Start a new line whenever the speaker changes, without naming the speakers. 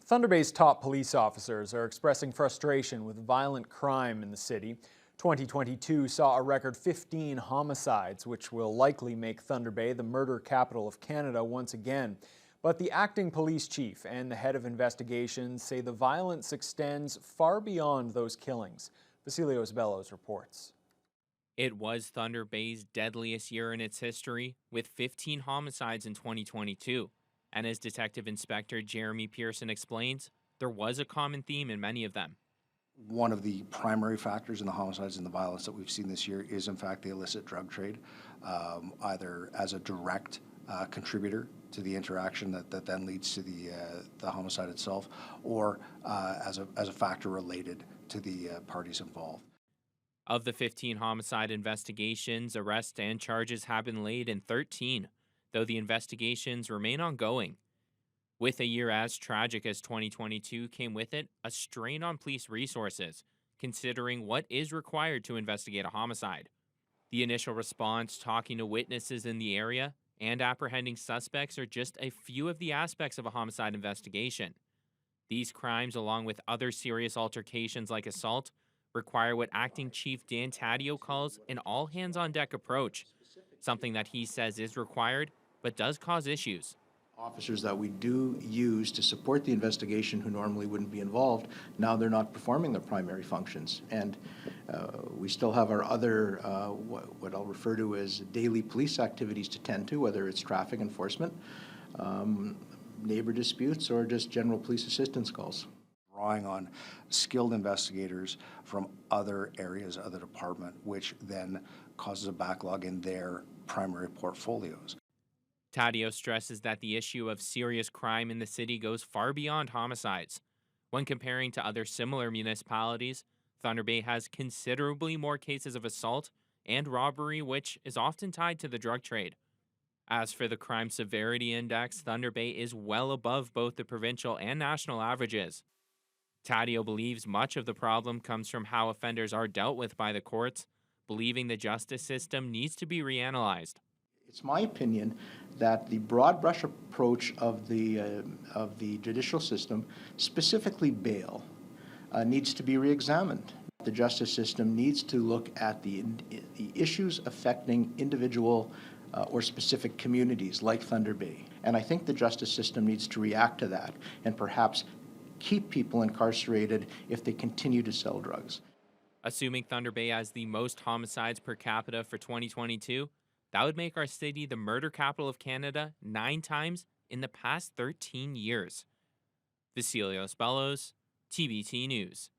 Thunder Bay's top police officers are expressing frustration with violent crime in the city. 2022 saw a record 15 homicides, which will likely make Thunder Bay the murder capital of Canada once again. But the acting police chief and the head of investigations say the violence extends far beyond those killings. Vasilios Bellos reports.
It was Thunder Bay's deadliest year in its history, with 15 homicides in 2022. And as Detective Inspector Jeremy Pearson explains, there was a common theme in many of them.
One of the primary factors in the homicides and the violence that we've seen this year is, in fact, the illicit drug trade, either as a direct contributor to the interaction that then leads to the homicide itself, or as a factor related to the parties involved.
Of the 15 homicide investigations, arrests and charges have been laid in 13, though the investigations remain ongoing. With a year as tragic as 2022 came with it a strain on police resources, considering what is required to investigate a homicide. The initial response, talking to witnesses in the area, and apprehending suspects are just a few of the aspects of a homicide investigation. These crimes, along with other serious altercations like assault, require what Acting Chief Dan Taddeo calls an all-hands-on-deck approach, something that he says is required but does cause issues.
Officers that we do use to support the investigation who normally wouldn't be involved, now they're not performing their primary functions. And we still have our other, what I'll refer to as daily police activities to tend to, whether it's traffic enforcement, neighbor disputes, or just general police assistance calls. Drawing on skilled investigators from other areas of the department, which then causes a backlog in their primary portfolios.
Taddeo stresses that the issue of serious crime in the city goes far beyond homicides. When comparing to other similar municipalities, Thunder Bay has considerably more cases of assault and robbery, which is often tied to the drug trade. As for the crime severity index, Thunder Bay is well above both the provincial and national averages. Taddeo believes much of the problem comes from how offenders are dealt with by the courts, believing the justice system needs to be reanalyzed.
It's my opinion that the broad brush approach of the judicial system, specifically bail, needs to be reexamined. The justice system needs to look at the issues affecting individual or specific communities like Thunder Bay. And I think the justice system needs to react to that and perhaps keep people incarcerated if they continue to sell drugs.
Assuming Thunder Bay has the most homicides per capita for 2022, that would make our city the murder capital of Canada 9 times in the past 13 years. Vasilios Bellos, TBT News.